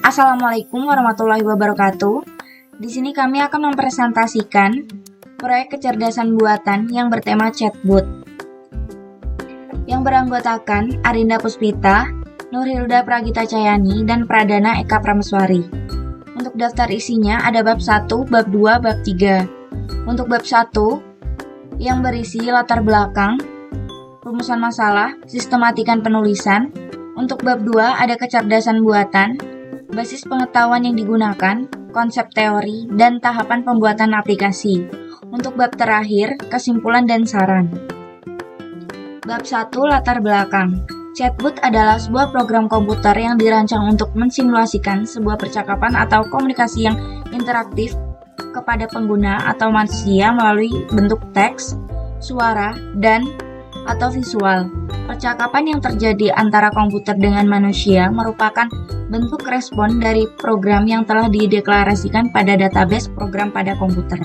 Assalamualaikum warahmatullahi wabarakatuh. Di sini kami akan mempresentasikan proyek kecerdasan buatan yang bertema chatbot. Yang beranggotakan Arinda Puspita, Nurhilda Pragita Cayani, dan Pradana Eka Prameswari. Untuk daftar isinya ada bab 1, bab 2, bab 3. Untuk bab 1 yang berisi latar belakang, rumusan masalah, sistematikan penulisan. Untuk bab 2 ada kecerdasan buatan, basis pengetahuan yang digunakan, konsep teori, dan tahapan pembuatan aplikasi. Untuk bab terakhir, kesimpulan dan saran. Bab 1 latar belakang. Chatbot adalah sebuah program komputer yang dirancang untuk mensimulasikan sebuah percakapan atau komunikasi yang interaktif kepada pengguna atau manusia melalui bentuk teks, suara, dan atau visual. Percakapan yang terjadi antara komputer dengan manusia merupakan bentuk respon dari program yang telah dideklarasikan pada database program pada komputer.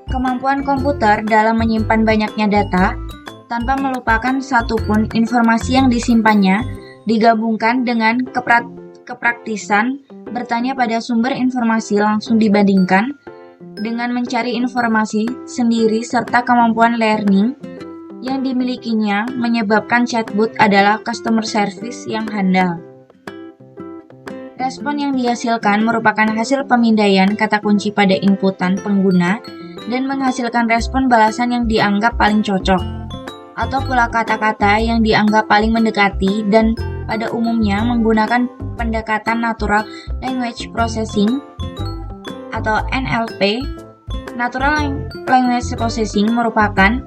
Kemampuan komputer dalam menyimpan banyaknya data tanpa melupakan satupun informasi yang disimpannya digabungkan dengan kepraktisan bertanya pada sumber informasi langsung dibandingkan dengan mencari informasi sendiri serta kemampuan learning yang dimilikinya menyebabkan chatbot adalah customer service yang handal. Respon yang dihasilkan merupakan hasil pemindaian kata kunci pada inputan pengguna dan menghasilkan respon balasan yang dianggap paling cocok, atau pula kata-kata yang dianggap paling mendekati dan pada umumnya menggunakan pendekatan Natural Language Processing atau NLP. Natural Language Processing merupakan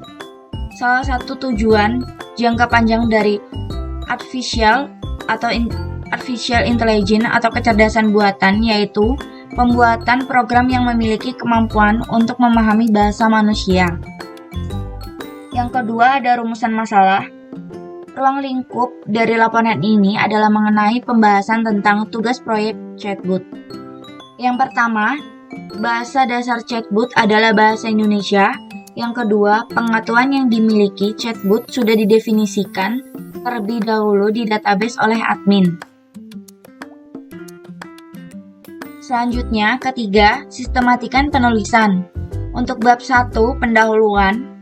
salah satu tujuan jangka panjang dari artificial intelligence atau kecerdasan buatan, yaitu pembuatan program yang memiliki kemampuan untuk memahami bahasa manusia. Yang kedua ada rumusan masalah. Ruang lingkup dari laporan ini adalah mengenai pembahasan tentang tugas proyek chatbot. Yang pertama, bahasa dasar chatbot adalah bahasa Indonesia. Yang kedua, pengetahuan yang dimiliki chatbot sudah didefinisikan terlebih dahulu di database oleh admin. Selanjutnya, ketiga, sistematikan penulisan. Untuk bab 1, pendahuluan.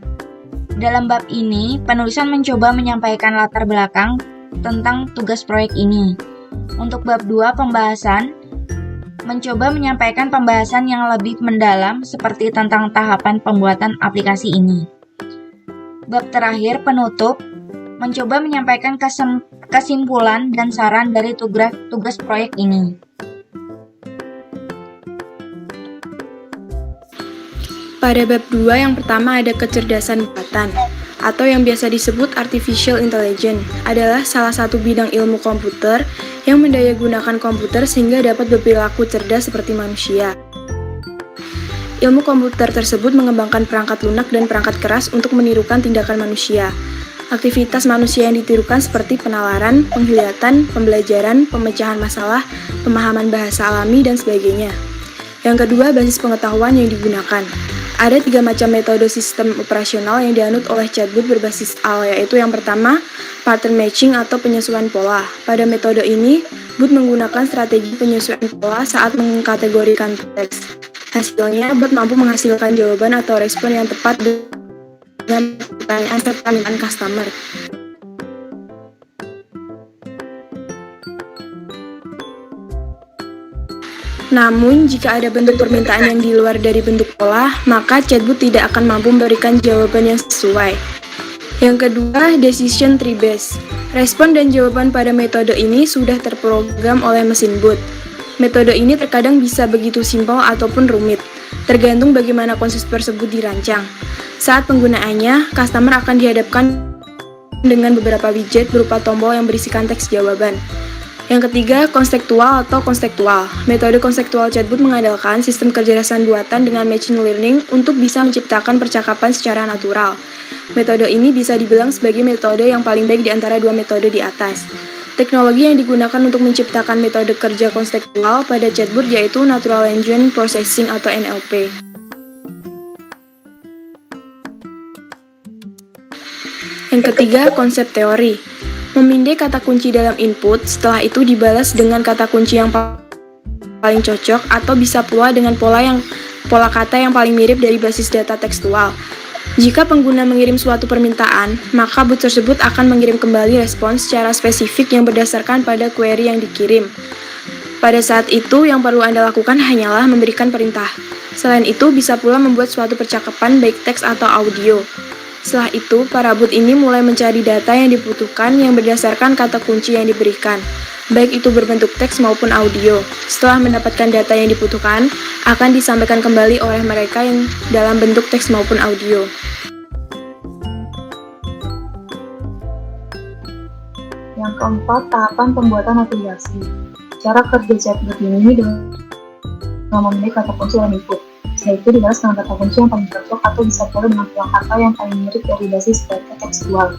Dalam bab ini, penulisan mencoba menyampaikan latar belakang tentang tugas proyek ini. Untuk bab 2, pembahasan, mencoba menyampaikan pembahasan yang lebih mendalam seperti tentang tahapan pembuatan aplikasi ini. Bab terakhir, penutup, mencoba menyampaikan kesimpulan dan saran dari tugas proyek ini. Pada bab 2 yang pertama ada kecerdasan buatan, atau yang biasa disebut artificial intelligence, adalah salah satu bidang ilmu komputer yang mendayagunakan komputer sehingga dapat berperilaku cerdas seperti manusia. Ilmu komputer tersebut mengembangkan perangkat lunak dan perangkat keras untuk menirukan tindakan manusia. Aktivitas manusia yang ditirukan seperti penalaran, penglihatan, pembelajaran, pemecahan masalah, pemahaman bahasa alami, dan sebagainya. Yang kedua, basis pengetahuan yang digunakan. Ada 3 macam metode sistem operasional yang dianut oleh chatbot berbasis AL, yaitu yang pertama, pattern matching atau penyesuaian pola. Pada metode ini, bot menggunakan strategi penyesuaian pola saat mengkategorikan teks. Hasilnya, bot mampu menghasilkan jawaban atau respon yang tepat dengan pertanyaan serta permintaan customer. Namun, jika ada bentuk permintaan yang di luar dari bentuk pola, maka chatbot tidak akan mampu memberikan jawaban yang sesuai. Yang kedua, decision tree based. Respon dan jawaban pada metode ini sudah terprogram oleh mesin bot. Metode ini terkadang bisa begitu simpel ataupun rumit, tergantung bagaimana konsep tersebut dirancang. Saat penggunaannya, customer akan dihadapkan dengan beberapa widget berupa tombol yang berisikan teks jawaban. Yang ketiga, konstektual atau konstektual. Metode konstektual chatbot mengandalkan sistem kecerdasan buatan dengan machine learning untuk bisa menciptakan percakapan secara natural. Metode ini bisa dibilang sebagai metode yang paling baik di antara 2 metode di atas. Teknologi yang digunakan untuk menciptakan metode kerja konstektual pada chatbot yaitu Natural Language Processing atau NLP. Yang ketiga, konsep teori. Memindai kata kunci dalam input, setelah itu dibalas dengan kata kunci yang paling cocok atau bisa pula dengan pola kata yang paling mirip dari basis data tekstual. Jika pengguna mengirim suatu permintaan, maka bot tersebut akan mengirim kembali respons secara spesifik yang berdasarkan pada query yang dikirim. Pada saat itu, yang perlu Anda lakukan hanyalah memberikan perintah. Selain itu, bisa pula membuat suatu percakapan baik teks atau audio. Setelah itu, para bot ini mulai mencari data yang dibutuhkan yang berdasarkan kata kunci yang diberikan, baik itu berbentuk teks maupun audio. Setelah mendapatkan data yang dibutuhkan, akan disampaikan kembali oleh mereka yang dalam bentuk teks maupun audio. Yang keempat, tahapan pembuatan aplikasi. Cara kerja chatbot ini dengan memilih kata kunci dan input. Setelah itu dibalas dengan kata kunci yang paling cocok atau bisa pula dengan pola kata yang paling mirip dari basis data tekstual.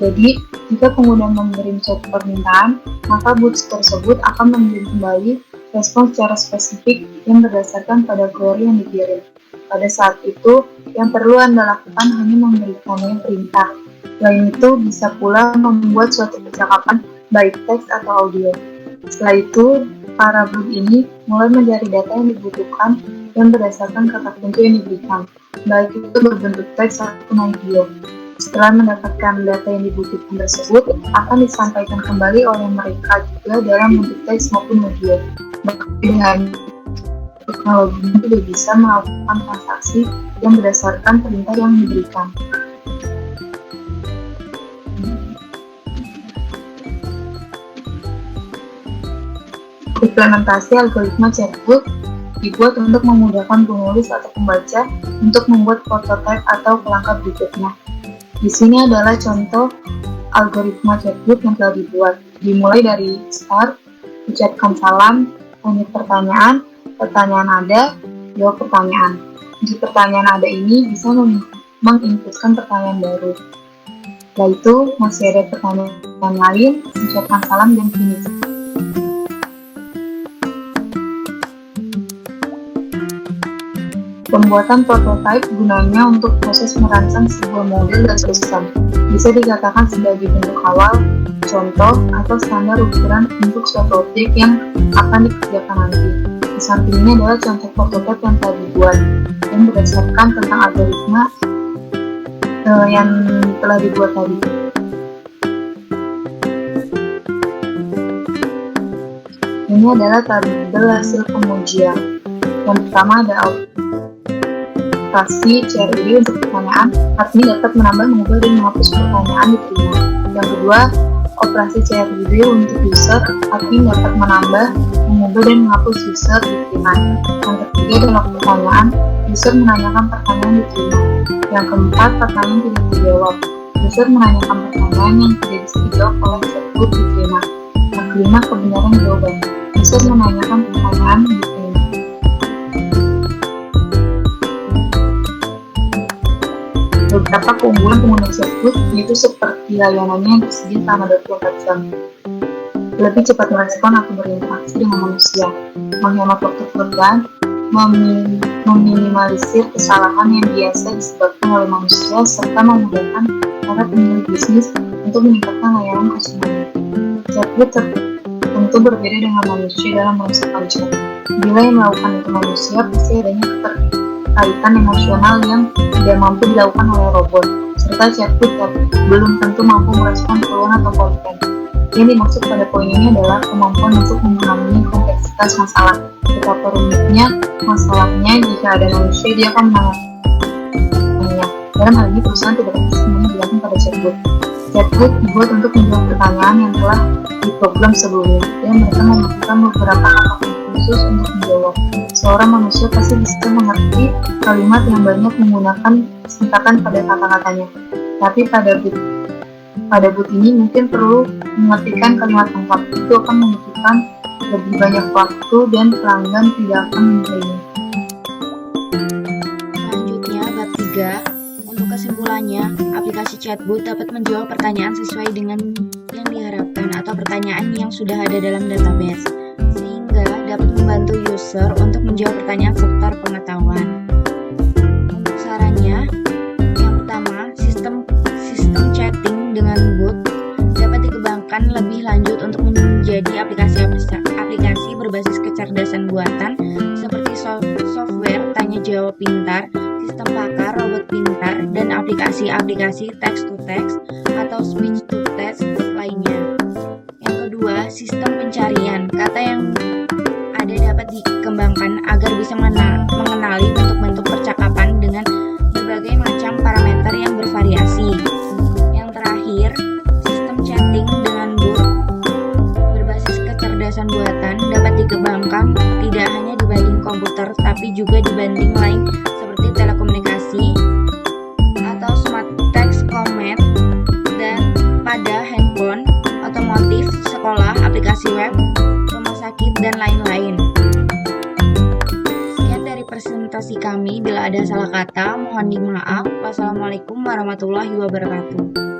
Jadi, jika pengguna mengirim chat permintaan, maka bot tersebut akan mengirim kembali respons secara spesifik yang berdasarkan pada query yang dikirim. Pada saat itu, yang perlu Anda lakukan hanya memberikannya perintah. Selain itu, bisa pula membuat suatu percakapan baik teks atau audio. Setelah itu, para bot ini mulai mencari data yang dibutuhkan yang berdasarkan kata kunci yang diberikan, baik itu berbentuk teks ataupun audio. Setelah mendapatkan data yang dibutuhkan tersebut, akan disampaikan kembali oleh mereka juga dalam bentuk teks maupun audio. Dengan teknologi ini sudah bisa melakukan transaksi yang berdasarkan perintah yang diberikan. Implementasi algoritma chatbot dibuat untuk memudahkan penulis atau pembaca untuk membuat prototipe atau pelengkap berikutnya. Di sini adalah contoh algoritma chatbot yang telah dibuat. Dimulai dari start, ucapkan salam, tanya pertanyaan, pertanyaan ada, jawab pertanyaan. Di pertanyaan ada ini bisa menginputkan pertanyaan baru. Setelah itu masih ada pertanyaan lain, ucapkan salam dan finish. Pembuatan prototipe gunanya untuk proses merancang sebuah model dan sistem. Bisa dikatakan sebagai bentuk awal, contoh, atau standar ukuran untuk suatu objek yang akan dikerjakan nanti. Di samping ini adalah contoh prototipe yang telah dibuat, yang berdasarkan tentang algoritma yang telah dibuat tadi. Ini adalah tabel hasil pengujian. Yang pertama ada operasi CRUD untuk pertanyaan, artinya dapat menambah, mengubah, dan menghapus pertanyaan diterima. Yang kedua, operasi CRUD untuk user, artinya dapat menambah, mengubah, dan menghapus user diterima. Yang ketiga adalah pertanyaan, user menanyakan pertanyaan diterima. Yang keempat, pertanyaan tidak dijawab. User menanyakan pertanyaan yang tidak bisa dijawab oleh chatbot diterima. Yang kelima, kebenaran jawaban. User menanyakan pertanyaan diterima. Beberapa keunggulan pengguna chatbot yaitu seperti layanannya yang tersedia selama 24 jam, lebih cepat merespon atau berinteraksi dengan manusia, menghemat waktu pekerjaan, meminimalisir kesalahan yang biasa disebabkan oleh manusia, serta memudahkan para pemilik bisnis untuk meningkatkan layanan konsumen. Chatbot tentu berbeda dengan manusia dalam merasakan chat. Bila yang melakukan itu manusia, pasti adanya keterkaitan emosional yang tidak mampu dilakukan oleh robot, serta chatbot belum tentu mampu merespon keluhan atau konten. Yang dimaksud pada poin ini adalah kemampuan untuk memahami kompleksitas masalah. Betapa rumitnya masalahnya jika ada manusia, dia akan menanganinya. Dalam hal ini, perusahaan tidak bisa semuanya dilakukan pada chatbot. Chatbot dibuat untuk menjawab pertanyaan yang telah diprogram sebelumnya, dan mereka membutuhkan beberapa kata khusus untuk menjawab. Seorang manusia pasti bisa mengerti kalimat yang banyak menggunakan singkatan pada kata-katanya. Tapi pada bot ini mungkin perlu mengartikan kalimat lengkap. Itu akan membutuhkan lebih banyak waktu dan pelanggan tidak akan menerimanya. Selanjutnya, bab 3. Untuk kesimpulannya, aplikasi chatbot dapat menjawab pertanyaan sesuai dengan yang diharapkan atau pertanyaan yang sudah ada dalam database, sehingga dapat membantu user untuk menjawab pertanyaan seputar pengetahuan. Untuk sarannya, yang pertama, sistem chatting dengan bot dapat dikembangkan lebih lanjut untuk menjadi aplikasi berbasis kecerdasan buatan seperti software tanya jawab pintar, sistem pakar, robot pintar, dan aplikasi-aplikasi text-to-text atau speech-to-text lainnya. Yang kedua, sistem pencarian. Kata yang ada dapat dikembangkan agar bisa mengenali bentuk-bentuk percakapan dengan berbagai macam parameter yang bervariasi. Yang terakhir, sistem chatting dengan bot berbasis kecerdasan buatan dapat dikembangkan tidak hanya dibanding komputer tapi juga dibanding lain seperti telekomunikasi atau smart text command dan pada handphone, otomotif, sekolah, aplikasi web, rumah sakit, dan lain-lain. Sekian dari presentasi kami. Bila ada salah kata, mohon dimaaf. Wassalamualaikum warahmatullahi wabarakatuh.